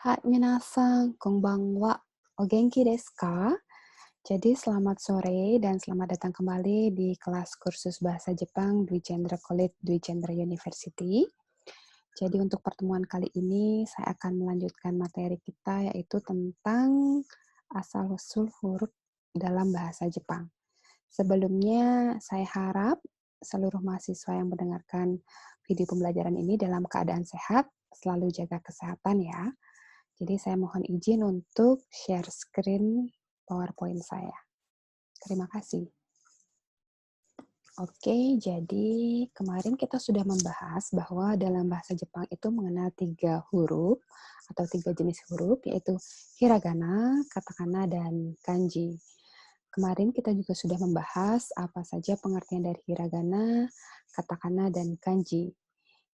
Hai, minasan, konbanwa. O genki desu ka? Jadi selamat sore dan selamat datang kembali di kelas kursus bahasa Jepang Dwi Chandra College Dwi Chandra University. Jadi untuk pertemuan kali ini saya akan melanjutkan materi kita yaitu tentang asal-usul huruf dalam bahasa Jepang. Sebelumnya saya harap seluruh mahasiswa yang mendengarkan video pembelajaran ini dalam keadaan sehat, selalu jaga kesehatan ya. Jadi saya mohon izin untuk share screen PowerPoint saya. Terima kasih. Oke, jadi kemarin kita sudah membahas bahwa dalam bahasa Jepang itu mengenal 3 huruf atau 3 jenis huruf, yaitu hiragana, katakana, dan kanji. Kemarin kita juga sudah membahas apa saja pengertian dari hiragana, katakana, dan kanji.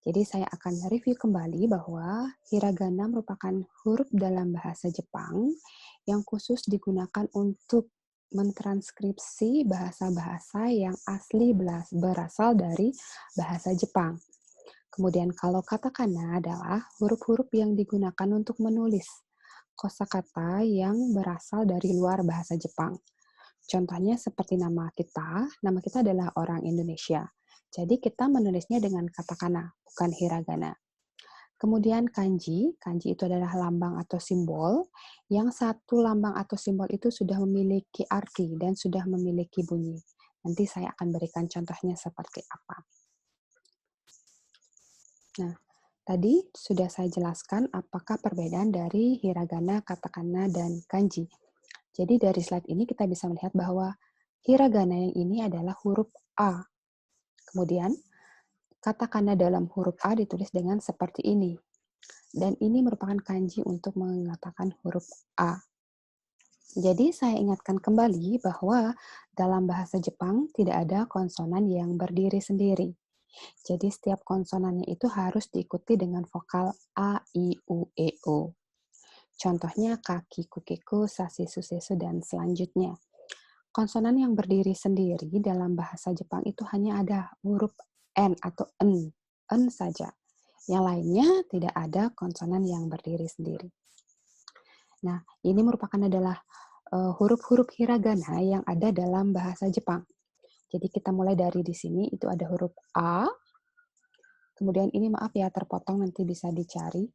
Jadi saya akan review kembali bahwa hiragana merupakan huruf dalam bahasa Jepang yang khusus digunakan untuk mentranskripsi bahasa-bahasa yang asli berasal dari bahasa Jepang. Kemudian kalau katakana adalah huruf-huruf yang digunakan untuk menulis kosakata yang berasal dari luar bahasa Jepang. Contohnya seperti nama kita adalah orang Indonesia. Jadi kita menulisnya dengan katakana, bukan hiragana. Kemudian kanji, kanji itu adalah lambang atau simbol, yang satu lambang atau simbol itu sudah memiliki arti dan sudah memiliki bunyi. Nanti saya akan berikan contohnya seperti apa. Nah, tadi sudah saya jelaskan apakah perbedaan dari hiragana, katakana, dan kanji. Jadi dari slide ini kita bisa melihat bahwa hiragana yang ini adalah huruf A. Kemudian, katakana dalam huruf A ditulis dengan seperti ini. Dan ini merupakan kanji untuk mengatakan huruf A. Jadi saya ingatkan kembali bahwa dalam bahasa Jepang tidak ada konsonan yang berdiri sendiri. Jadi setiap konsonannya itu harus diikuti dengan vokal A, I, U, E, O. Contohnya kaki, kukiku, sasi, susesu, dan selanjutnya. Konsonan yang berdiri sendiri dalam bahasa Jepang itu hanya ada huruf N atau N saja. Yang lainnya tidak ada konsonan yang berdiri sendiri. Nah, ini merupakan adalah huruf-huruf hiragana yang ada dalam bahasa Jepang. Jadi kita mulai dari di sini, itu ada huruf A, kemudian ini maaf ya terpotong, nanti bisa dicari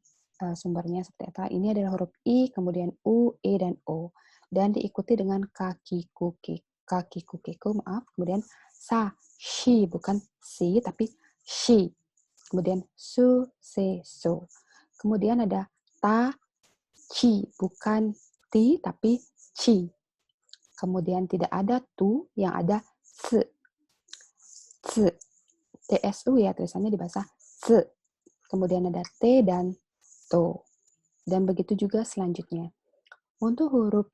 sumbernya seperti apa. Ini adalah huruf I, kemudian U, E, dan O. Dan diikuti dengan kaki kukiku, maaf. Kemudian sa, shi, bukan si, tapi shi. Kemudian su, se, so. Kemudian ada ta, chi, bukan ti, tapi chi. Kemudian tidak ada tu, yang ada tsu. Tsu. TSU ya, tulisannya di bahasa tsu. Kemudian ada T dan To. Dan begitu juga selanjutnya. Untuk huruf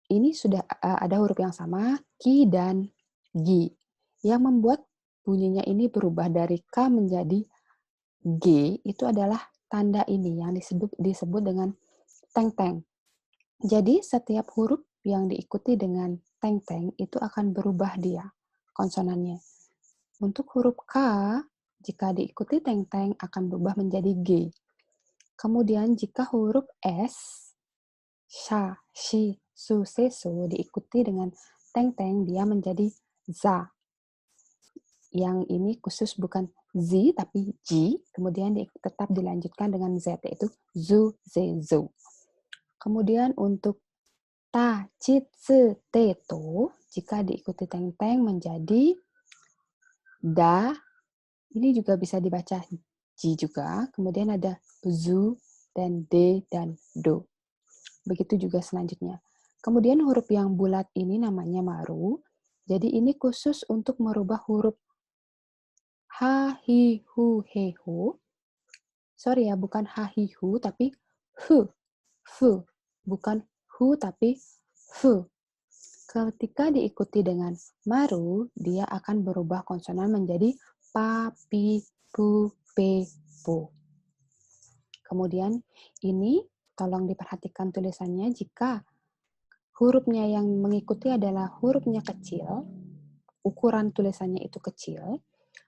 ini sudah ada huruf yang sama, ki dan gi. Yang membuat bunyinya ini berubah dari K menjadi G, itu adalah tanda ini yang disebut dengan teng-teng. Jadi setiap huruf yang diikuti dengan teng-teng itu akan berubah dia, konsonannya. Untuk huruf K, jika diikuti teng-teng akan berubah menjadi G. Kemudian jika huruf S, sha, shi, su, se, so diikuti dengan teng-teng, dia menjadi za. Yang ini khusus bukan Z, tapi J. Kemudian tetap dilanjutkan dengan Z, yaitu zu, ze, zo. Kemudian untuk ta, ci, tsu, te, to, jika diikuti teng-teng menjadi da. Ini juga bisa dibaca ji juga. Kemudian ada zu, dan de, dan do. Begitu juga selanjutnya. Kemudian huruf yang bulat ini namanya maru. Jadi ini khusus untuk merubah huruf ha, hi, hu, he, hu. Sorry ya, bukan ha, hi, hu, tapi hu, fu. Bukan hu, tapi fu. Ketika diikuti dengan maru, dia akan berubah konsonan menjadi pa, pi, pu, pe, pu. Kemudian ini tolong diperhatikan tulisannya, jika hurufnya yang mengikuti adalah hurufnya kecil, ukuran tulisannya itu kecil,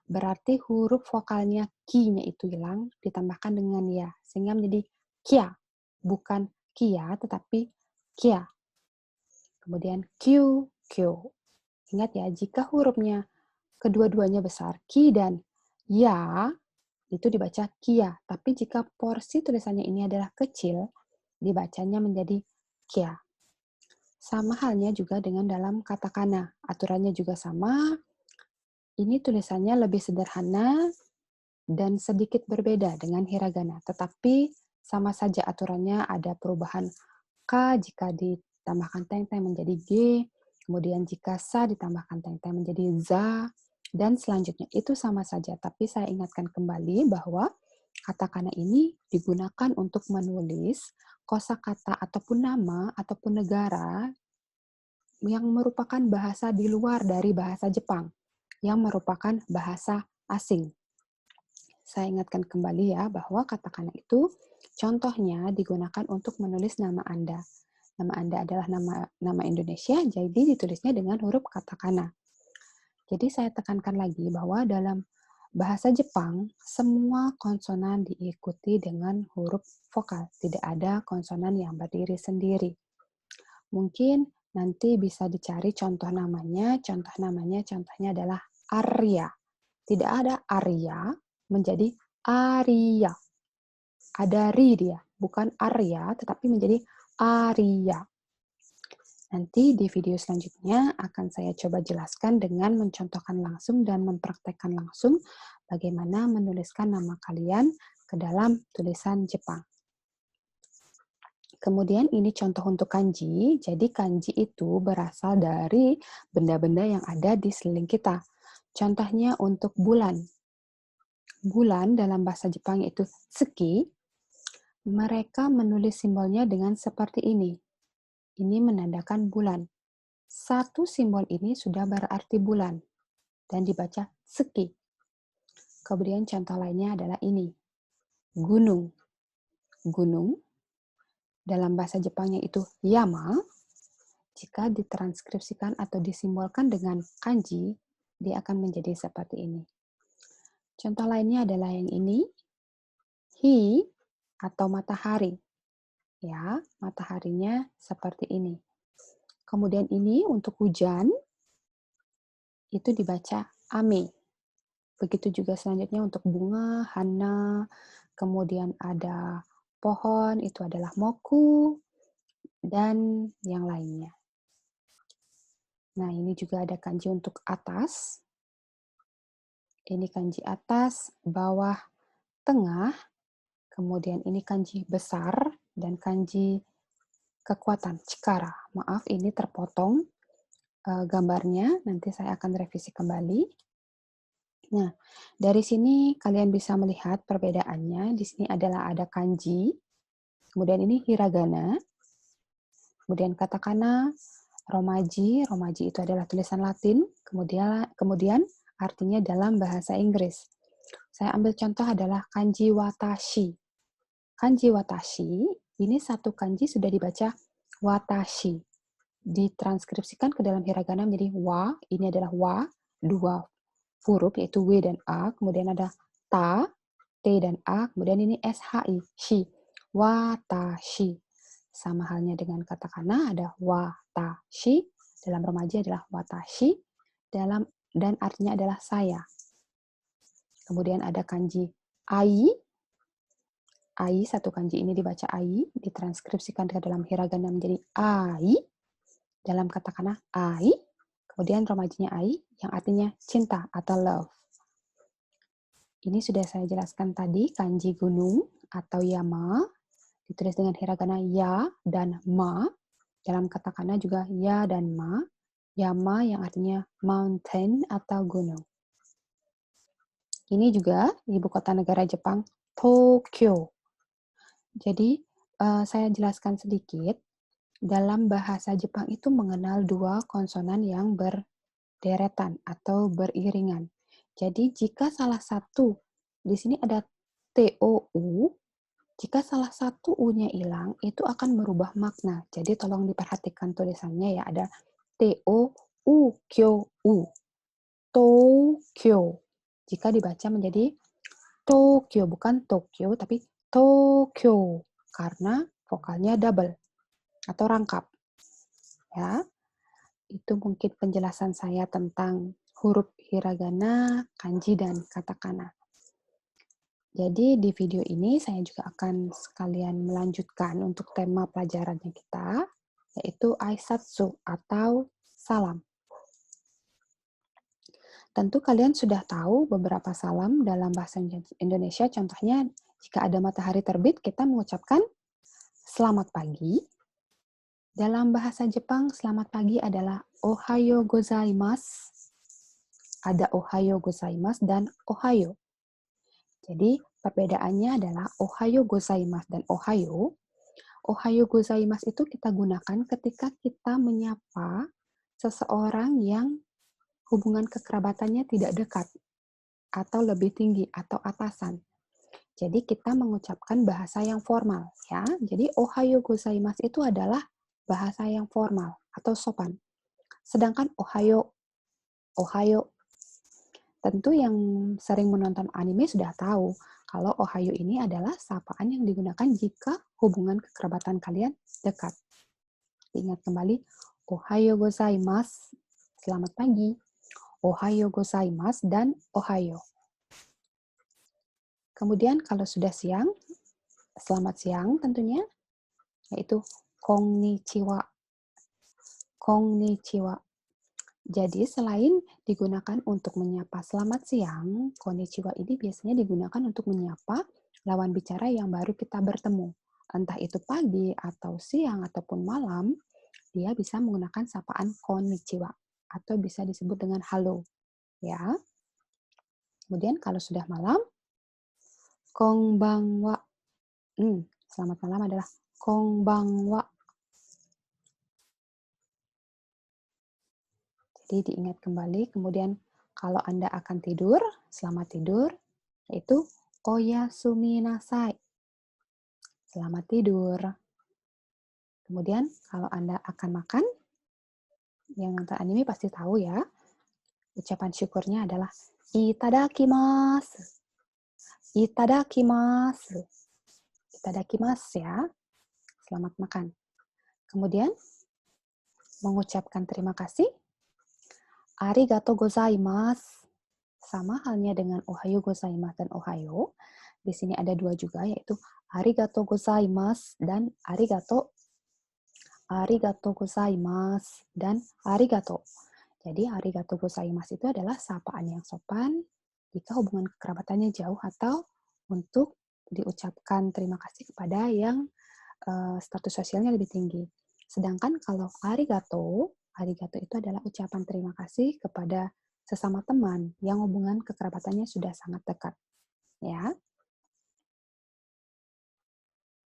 berarti huruf vokalnya ki-nya itu hilang, ditambahkan dengan ya, sehingga menjadi Kia. Bukan Kia, tetapi Kia. Kemudian Q, Q. Ingat ya, jika hurufnya kedua-duanya besar, Ki dan Ya, itu dibaca Kia. Tapi jika porsi tulisannya ini adalah kecil, dibacanya menjadi Kia. Sama halnya juga dengan dalam katakana. Aturannya juga sama. Ini tulisannya lebih sederhana dan sedikit berbeda dengan hiragana. Tetapi sama saja aturannya, ada perubahan K jika ditambahkan teng-teng menjadi G, kemudian jika sa ditambahkan teng-teng menjadi za, dan selanjutnya itu sama saja. Tapi saya ingatkan kembali bahwa katakana ini digunakan untuk menulis kosakata ataupun nama ataupun negara yang merupakan bahasa di luar dari bahasa Jepang, yang merupakan bahasa asing. Saya ingatkan kembali ya, bahwa katakana itu contohnya digunakan untuk menulis nama Anda. Nama Anda adalah nama Indonesia, jadi ditulisnya dengan huruf katakana. Jadi saya tekankan lagi bahwa dalam bahasa Jepang, semua konsonan diikuti dengan huruf vokal. Tidak ada konsonan yang berdiri sendiri. Mungkin nanti bisa dicari contoh namanya. Contohnya adalah Arya. Tidak ada Arya menjadi Arya. Ada ri dia, bukan Arya, tetapi menjadi Arya. Nanti di video selanjutnya akan saya coba jelaskan dengan mencontohkan langsung dan mempraktekkan langsung bagaimana menuliskan nama kalian ke dalam tulisan Jepang. Kemudian ini contoh untuk kanji. Jadi kanji itu berasal dari benda-benda yang ada di sekeliling kita. Contohnya untuk bulan. Bulan dalam bahasa Jepang itu tsuki. Mereka menulis simbolnya dengan seperti ini. Ini menandakan bulan. Satu simbol ini sudah berarti bulan dan dibaca tsuki. Kemudian contoh lainnya adalah ini. Gunung. Gunung dalam bahasa Jepangnya itu yama. Jika ditranskripsikan atau disimbolkan dengan kanji, dia akan menjadi seperti ini. Contoh lainnya adalah yang ini, hi atau matahari. Ya, mataharinya seperti ini. Kemudian ini untuk hujan, itu dibaca ame. Begitu juga selanjutnya untuk bunga, hana, kemudian ada pohon, itu adalah moku, dan yang lainnya. Nah, ini juga ada kanji untuk atas. Ini kanji atas, bawah, tengah. Kemudian ini kanji besar dan kanji kekuatan, cikara. Maaf, ini terpotong gambarnya. Nanti saya akan revisi kembali. Nah, dari sini kalian bisa melihat perbedaannya. Di sini ada kanji, kemudian ini hiragana, kemudian katakana, romaji. Romaji itu adalah tulisan Latin, kemudian artinya dalam bahasa Inggris. Saya ambil contoh adalah kanji watashi. Kanji watashi, ini satu kanji sudah dibaca watashi. Ditranskripsikan ke dalam hiragana menjadi wa, ini adalah wa, dua huruf yaitu W dan A, kemudian ada ta, T dan A, kemudian ini SHI, shi, watashi. Sama halnya dengan katakana, ada watashi, dalam remaja adalah watashi, dan artinya adalah saya. Kemudian ada kanji ai, ai, satu kanji ini dibaca ai, ditranskripsikan ke dalam hiragana menjadi ai, dalam katakana ai, kemudian romajinya ai, yang artinya cinta atau love. Ini sudah saya jelaskan tadi, kanji gunung atau yama, ditulis dengan hiragana ya dan ma, dalam katakana juga ya dan ma, yama yang artinya mountain atau gunung. Ini juga ibu kota negara Jepang, Tokyo. Jadi, saya jelaskan sedikit, dalam bahasa Jepang itu mengenal dua konsonan yang berderetan atau beriringan. Jadi, jika salah satu, di sini ada TOU, jika salah satu U-nya hilang, itu akan merubah makna. Jadi, tolong diperhatikan tulisannya ya, ada T-O-U-Kyo-U. Tokyo. Jika dibaca menjadi Tokyo, bukan Tokyo, tapi Tokyo. karena vokalnya double atau rangkap. Ya, itu mungkin penjelasan saya tentang huruf hiragana, kanji, dan katakana. Jadi di video ini saya juga akan sekalian melanjutkan untuk tema pelajarannya kita, yaitu aisatsu atau salam. Tentu kalian sudah tahu beberapa salam dalam bahasa Indonesia, contohnya jika ada matahari terbit, kita mengucapkan selamat pagi. Dalam bahasa Jepang, selamat pagi adalah ohayo gozaimasu. Ada ohayo gozaimasu dan ohayo. Jadi, perbedaannya adalah ohayo gozaimasu dan ohayo. Ohayo gozaimasu itu kita gunakan ketika kita menyapa seseorang yang hubungan kekerabatannya tidak dekat, atau lebih tinggi, atau atasan. Jadi kita mengucapkan bahasa yang formal, ya. Jadi ohayo gozaimasu itu adalah bahasa yang formal atau sopan. Sedangkan ohayo, tentu yang sering menonton anime sudah tahu kalau ohayo ini adalah sapaan yang digunakan jika hubungan kekerabatan kalian dekat. Ingat kembali, ohayo gozaimasu, selamat pagi. Ohayo gozaimasu dan ohayo. Kemudian kalau sudah siang, selamat siang tentunya, yaitu konnichiwa. Konnichiwa. Jadi selain digunakan untuk menyapa selamat siang, konnichiwa ini biasanya digunakan untuk menyapa lawan bicara yang baru kita bertemu. Entah itu pagi atau siang ataupun malam, dia bisa menggunakan sapaan konnichiwa atau bisa disebut dengan halo. Ya. Kemudian kalau sudah malam, konbanwa. Selamat malam adalah konbanwa. Jadi diingat kembali. Kemudian kalau Anda akan tidur, selamat tidur, yaitu oyasumi nasai. Selamat tidur. Kemudian kalau Anda akan makan, yang nonton anime pasti tahu ya, ucapan syukurnya adalah itadakimasu. Itadakimasu. Itadakimasu ya. Selamat makan. Kemudian mengucapkan terima kasih. Arigatou gozaimasu. Sama halnya dengan ohayo gozaimasu dan ohayo. Di sini ada dua juga, yaitu arigatou gozaimasu dan arigatou. Arigatou gozaimasu dan arigatou. Jadi arigatou gozaimasu itu adalah sapaan yang sopan jika hubungan kekerabatannya jauh atau untuk diucapkan terima kasih kepada yang status sosialnya lebih tinggi. Sedangkan kalau arigatou itu adalah ucapan terima kasih kepada sesama teman yang hubungan kekerabatannya sudah sangat dekat. Ya.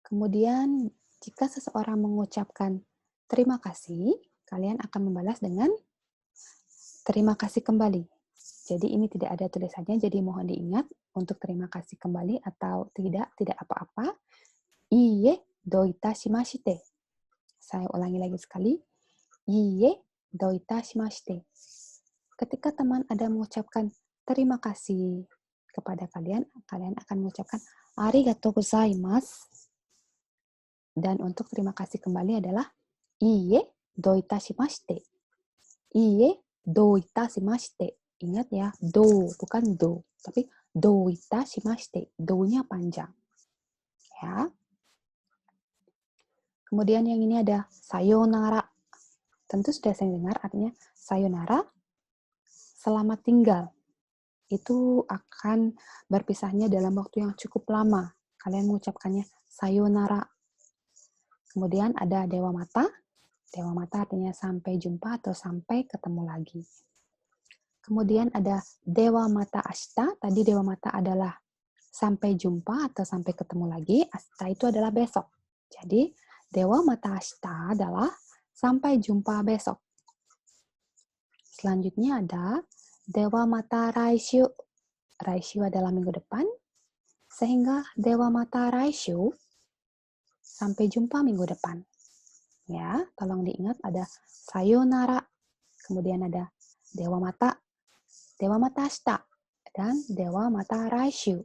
Kemudian jika seseorang mengucapkan terima kasih, kalian akan membalas dengan terima kasih kembali. Jadi ini tidak ada tulisannya, jadi mohon diingat untuk terima kasih kembali atau tidak apa-apa. Iie doitashimashite. Saya ulangi lagi sekali. Iie doitashimashite. Ketika teman ada mengucapkan terima kasih kepada kalian, kalian akan mengucapkan arigatou gozaimasu. Dan untuk terima kasih kembali adalah iie doitashimashite. Iie doitashimashite. Ingat ya, do, bukan do. Tapi doitashimashite. Do-nya panjang. Ya. Kemudian yang ini ada sayonara. Tentu sudah saya dengar artinya sayonara, selamat tinggal. Itu akan berpisahnya dalam waktu yang cukup lama. Kalian mengucapkannya sayonara. Kemudian ada dewa mata. Dewa mata artinya sampai jumpa atau sampai ketemu lagi. Kemudian ada dewa mata ashita. Tadi dewa mata adalah sampai jumpa atau sampai ketemu lagi. Ashita itu adalah besok. Jadi dewa mata ashita adalah sampai jumpa besok. Selanjutnya ada dewa mata raishu. Raishu adalah minggu depan. Sehingga dewa mata raishu sampai jumpa minggu depan. Ya, tolong diingat ada sayonara. Kemudian ada dewa mata ashita, dan dewa mata raishu.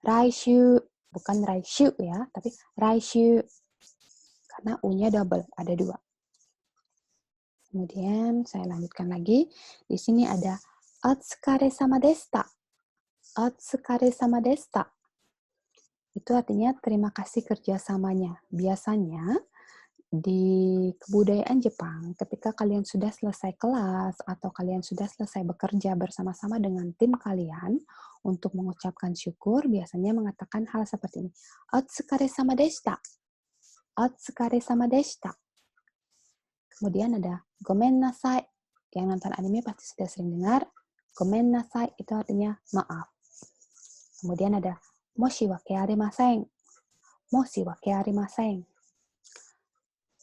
Raishu bukan raishu ya, tapi raishu. Karena U-nya double, ada 2. Kemudian saya lanjutkan lagi. Di sini ada Otsukare-sama deshita. Otsukare-sama deshita. Itu artinya terima kasih kerjasamanya. Biasanya di kebudayaan Jepang, ketika kalian sudah selesai kelas atau kalian sudah selesai bekerja bersama-sama dengan tim kalian untuk mengucapkan syukur, biasanya mengatakan hal seperti ini. Otsukare-sama deshita. Otsukare-sama deshita. Kemudian ada gomen nasai. Yang nonton anime pasti sudah sering dengar. Gomen nasai itu artinya maaf. Kemudian ada moshi wake arimasen. Moshi wake arimasen.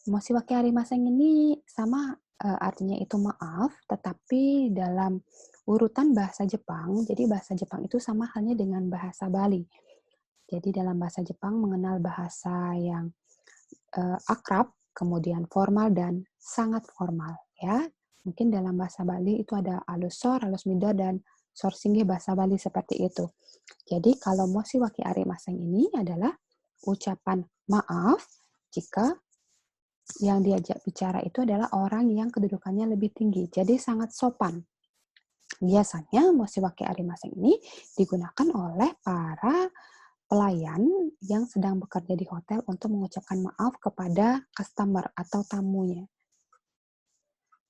Moshi wake arimasen ini sama artinya itu maaf, tetapi dalam urutan bahasa Jepang, jadi bahasa Jepang itu sama halnya dengan bahasa Bali. Jadi dalam bahasa Jepang mengenal bahasa yang akrab, kemudian formal dan sangat formal ya. Mungkin dalam bahasa Bali itu ada alus sor, alus midor, dan sor singgih bahasa Bali seperti itu. Jadi kalau moshi wake arimasen ini adalah ucapan maaf jika yang diajak bicara itu adalah orang yang kedudukannya lebih tinggi. Jadi sangat sopan. Biasanya moshi wake arimasen ini digunakan oleh para pelayan yang sedang bekerja di hotel untuk mengucapkan maaf kepada customer atau tamunya.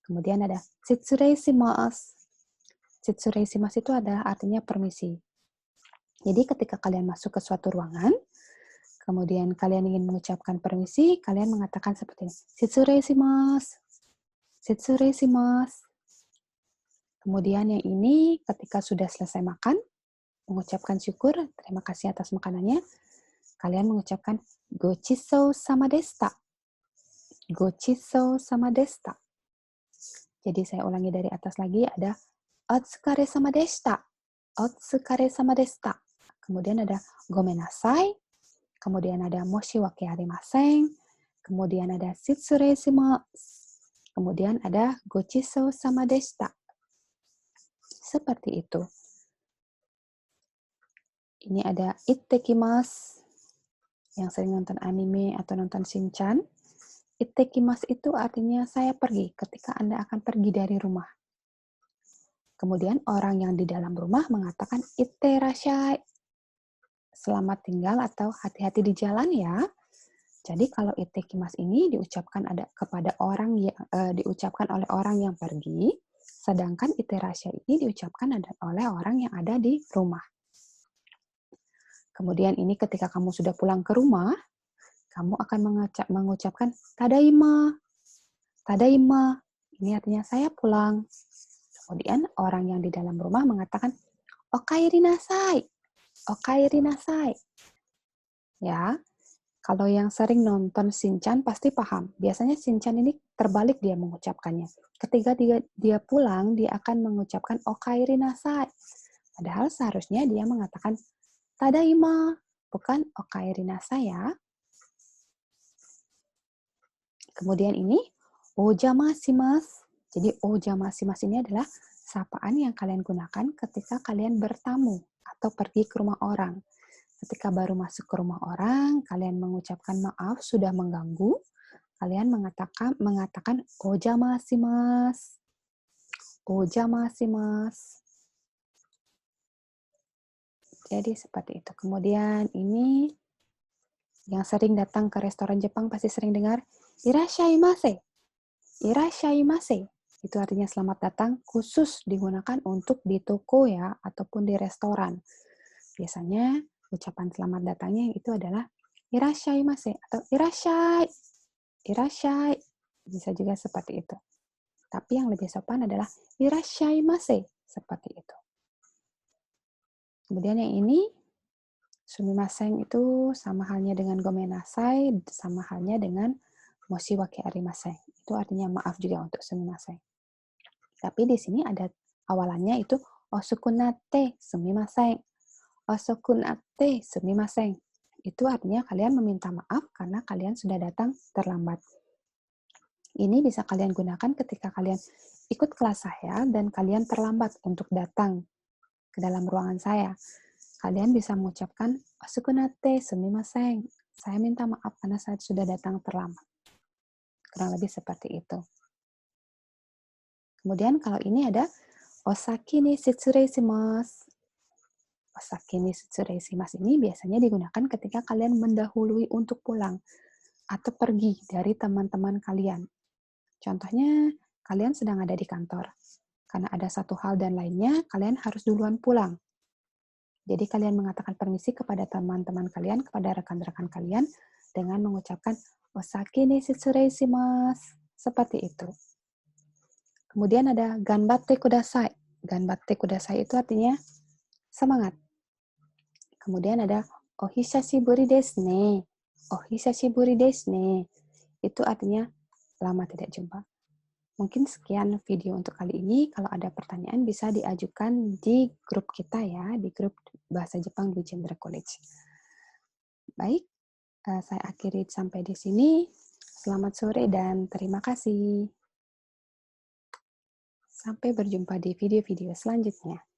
Kemudian ada shitsurei-shimasu. Shitsurei-shimasu itu adalah artinya permisi. Jadi ketika kalian masuk ke suatu ruangan, kemudian kalian ingin mengucapkan permisi, kalian mengatakan seperti ini. Shitsurei-shimasu. Shitsurei-shimasu. Kemudian yang ini ketika sudah selesai makan, mengucapkan syukur, terima kasih atas makanannya, kalian mengucapkan gochitsou sama deshita. Gochitsou sama deshita. Jadi saya ulangi dari atas lagi, ada otsukare sama deshita. Otsukare sama deshita. Kemudian ada gomenasai. Kemudian ada moshi wake arimasen. Kemudian ada shitsurei shimasu. Kemudian ada gochitsou sama deshita. Seperti itu. Ini ada ittekimasu. Yang sering nonton anime atau nonton Shinchan. Ittekimasu itu artinya saya pergi ketika Anda akan pergi dari rumah. Kemudian orang yang di dalam rumah mengatakan itterashai. Selamat tinggal atau hati-hati di jalan ya. Jadi kalau ittekimasu ini diucapkan kepada orang yang diucapkan oleh orang yang pergi, sedangkan itterashai ini diucapkan oleh orang yang ada di rumah. Kemudian ini ketika kamu sudah pulang ke rumah, kamu akan mengucapkan tadaima. Tadaima. Ini artinya saya pulang. Kemudian orang yang di dalam rumah mengatakan okaeri nasai. Okaeri nasai. Ya. Kalau yang sering nonton Shinchan pasti paham. Biasanya Shinchan ini terbalik dia mengucapkannya. Ketika dia pulang, dia akan mengucapkan okaeri nasai. Padahal seharusnya dia mengatakan tadaima, bukan okaeri nasai ya. Kemudian ini ojamasimasu. Jadi ojamasimasu ini adalah sapaan yang kalian gunakan ketika kalian bertamu atau pergi ke rumah orang. Ketika baru masuk ke rumah orang, kalian mengucapkan maaf sudah mengganggu, kalian mengatakan ojamasimasu. Ojamasimasu. Jadi seperti itu. Kemudian ini yang sering datang ke restoran Jepang pasti sering dengar irashaimase. Irashaimase. Itu artinya selamat datang, khusus digunakan untuk di toko ya, ataupun di restoran. Biasanya ucapan selamat datangnya itu adalah irashaimase atau irashai. Irashai. Bisa juga seperti itu. Tapi yang lebih sopan adalah irashaimase. Seperti itu. Kemudian yang ini, sumimasen itu sama halnya dengan gomenasai, sama halnya dengan moshi wake arimasen. Itu artinya maaf juga untuk sumimasen. Tapi di sini ada awalannya itu osokunate sumimasen. Osokunate sumimasen. Itu artinya kalian meminta maaf karena kalian sudah datang terlambat. Ini bisa kalian gunakan ketika kalian ikut kelas saya dan kalian terlambat untuk datang ke dalam ruangan saya. kalian bisa mengucapkan "Osukunate sumimasen." Saya minta maaf karena saya sudah datang terlambat. Kurang lebih seperti itu. Kemudian kalau ini ada "Osaki ni shitsurei shimasu." Osaki ni shitsurei shimasu ini biasanya digunakan ketika kalian mendahului untuk pulang atau pergi dari teman-teman kalian. Contohnya, kalian sedang ada di kantor. Karena ada satu hal dan lainnya, kalian harus duluan pulang. Jadi kalian mengatakan permisi kepada teman-teman kalian, kepada rekan-rekan kalian, dengan mengucapkan "Osaki ni shitsurei shimasu." Seperti itu. Kemudian ada "Ganbatte kudasai." "Ganbatte kudasai" itu artinya semangat. Kemudian ada "Ohisashiburi desu ne." "Ohisashiburi desu ne." Itu artinya lama tidak jumpa. Mungkin sekian video untuk kali ini. Kalau ada pertanyaan bisa diajukan di grup kita ya, di grup Bahasa Jepang di Gender College. Baik, saya akhiri sampai di sini. Selamat sore dan terima kasih. Sampai berjumpa di video-video selanjutnya.